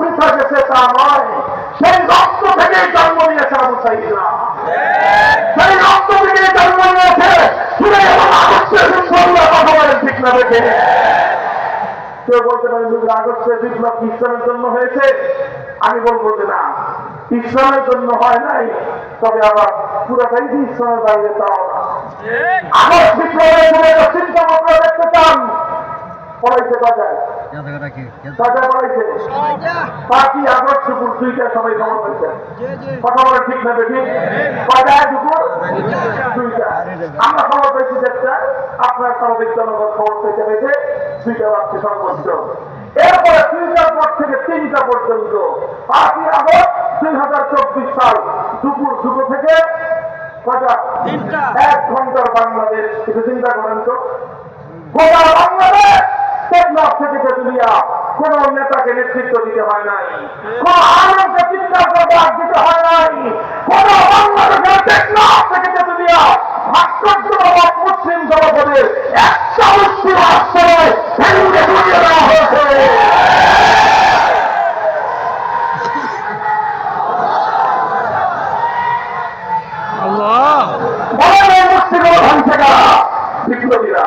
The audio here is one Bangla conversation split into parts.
বৃথা গেছে তা নয়, সেই রক্ত থেকে জন্ম নিয়েছে আবু সাঈদরা, সেই রক্ত থেকে জন্ম নিয়েছে জুলাই এবং আগস্টের বিপ্লবীরা। কথা বলেন ঠিক না দেখে? কেউ বলতে পারেন জুলাই আগস্টের বিপ্লব ইসলামের জন্য হয়েছে, আমি বলবো যে না, ইসলামের জন্য হয় নাই, তবে আবার পুরাটাই যে ইসলামের বাইরে তাও না। আগস্ট বিপ্লবের জন্য চিন্তা ভাবনা দেখতে চান, পড়াইতে বাজায় পড়াইছে বাকি আগস্ট দুপুর 2টায় সবাই খবর পেয়েছে। কথা বলে ঠিক না বেশি? কয়টায় দুপুর 2টা। আমরা খবর পেয়েছি 1টা, আপনার স্বাভাবিক জনগণ খবর পেতে পেতে 2টা বাজছে সর্বোচ্চ। এরপরে 2টার পর থেকে 3টা পর্যন্ত 5ই আগস্ট 2024 সাল দুপুর 2টো থেকে কয়টা? 1 ঘন্টার বাংলাদেশ। একটু চিন্তা করেন তো, গোটা বাংলাদেশ টেকনাফ থেকে তেঁতুলিয়া কোন নেতাকে নেতৃত্ব দিতে হয় নাই, কোন আনন্দকে চিন্তা করতে দিতে হয় নাই। কোন বাংলাদেশের টেকনাফ থেকে তেঁতুলিয়া ভাস্কর্যবাদ মুসলিম জনপদের একটা মুসলিম আশ্রয় ভেঙে ঘুরিয়ে দেওয়া হয়েছে। বলেন এই মুসলিম ভাঙছে কারা? বিপ্লবীরা।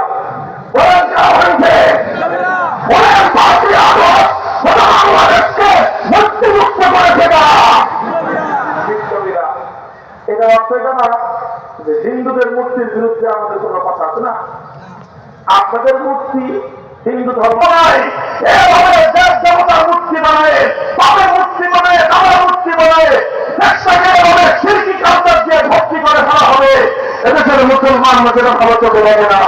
বলেন কারা ভাঙছে? বলেন 5ই আগস্ট বাংলাদেশকে মুক্তিমুক্ত করেছে কারা? বিপ্লবীরা। এটা অর্থ এটা না যে হিন্দুদের মূর্তির বিরুদ্ধে আমাদের কোনো কথা আছে না। আপনাদের মূর্তি হিন্দু ধর্ম নয়, এভাবে দেব দেবতার মূর্তি বানায়, বাপের মূর্তি বানায়, দাদার মূর্তি বানায়, দেশটাকে এভাবে শিরকি কালচার দিয়ে ভর্তি করে ফেলা হবে। এদেশের মুসলমান আমাদের ভালো চোখে লাগে না।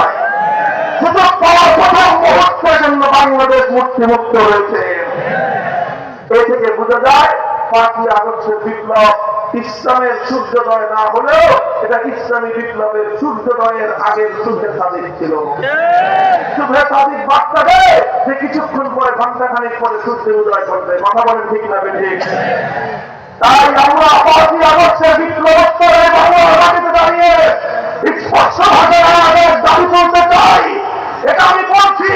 সুযোগ পাওয়ার প্রথম মুহূর্তের জন্য বাংলাদেশ মুক্তিমুক্ত হয়েছে। এ থেকে বোঝা যায় 5ই আগস্টের বিপ্লব ইসলামের সূর্যোদয় না হলেও এটা ইসলামী বিপ্লবের সূর্যোদয়ের আগের সূর্যের সাদিক ছিল। সূর্যের সাদিক বার্তা দেয় যে কিছুক্ষণ পরে, ঘন্টাখানিক পরে সূর্য উদয় করবে। কথা বলেন ঠিক না ঠিক? তাই আমরা 5ই আগস্টের বিপ্লবোত্তরে বাংলার মাটিতে দাঁড়িয়ে স্পষ্ট ভাষায় আমাদের দাবি তুলতে চাই। এটা আমি বলছি,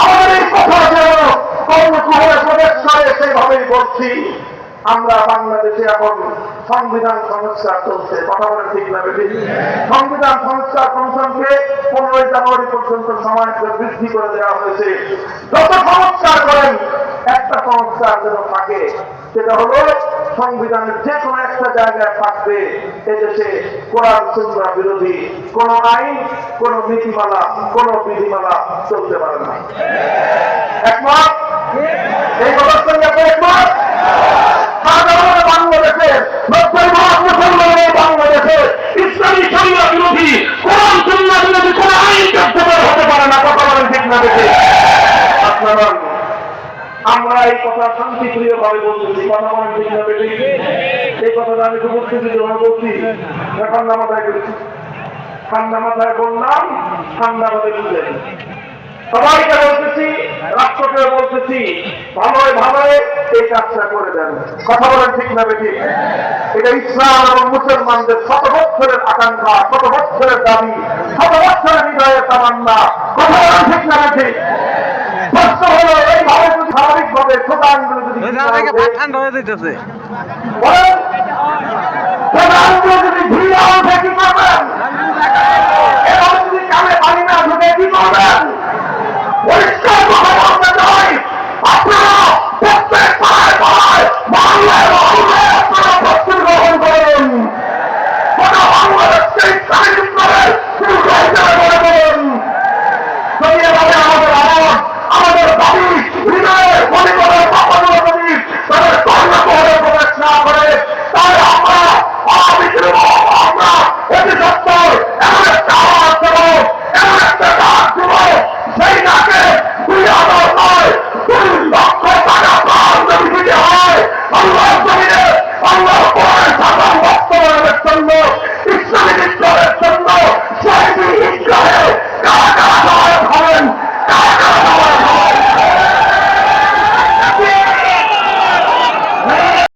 আমাদের এই কথা যেন কর্মকুহরে প্রবেশ করে সেইভাবেই বলছি। আমরা বাংলাদেশে এখন সংবিধান সংস্কার চলছে। কথা বলেন ঠিক না বেশি? সংবিধান সংস্কার কমিশনকে 15ই জানুয়ারি পর্যন্ত সময় বৃদ্ধি করে দেওয়া হয়েছে। যত সংস্কার করেন একটা সংস্কার যেন থাকে, সেটা হলো সংবিধানের যে কোনো একটা জায়গায় থাকবে এদেশে কোরআন সুন্নাহ বিরোধী কোন আইন, কোন নীতিমালা, কোন বিধিমালা চলতে পারে না। একমত? এই কথার সঙ্গে আপনি একমত? বাংলাদেশের 90% মুসলমানের বাংলাদেশে ইসলামী শরিয়া বিরোধী, কোরআন সুন্নাহ বিরোধী কোন আইন কার্যকর হতে পারে না। কথা বলেন ঠিক না বেশি? আপনারা আমরা এই কথা শান্তিপ্রিয় ভাবে বলতেছি। কথা বলেন ঠিক না বেশি? এই কথাটা আমি তো বলতেছি যেভাবে বলছি, ঠান্ডা মাথায় করেছি, ঠান্ডা মাথায় বললাম, ঠান্ডা মাথায় বুঝলেন। সবাইকে বলতেছি, রাষ্ট্রকে বলতেছি, ভালোই ভালোই এই কাজটা করে দেন। কথা বলেন ঠিক না বেশি? এটা ইসলাম এবং মুসলমানদের 100 বছরের আকাঙ্ক্ষা, 100 বছরের দাবি, 100 বছরের হৃদয়ের তামান্না। কথা বলেন ঠিক না বেশি? প্রশ্ন হলো এইভাবে যদি স্বাভাবিকভাবে ছোট আইনগুলো যদি ঠান্ডা হয়ে যেতেছে, বলেন ছোট আইনগুলো যদি ঘুরিয়ে ওঠে কি করবেন? এভাবে যদি কানে পানি না ঢুকে কি করবেন? পরিষ্কার কথা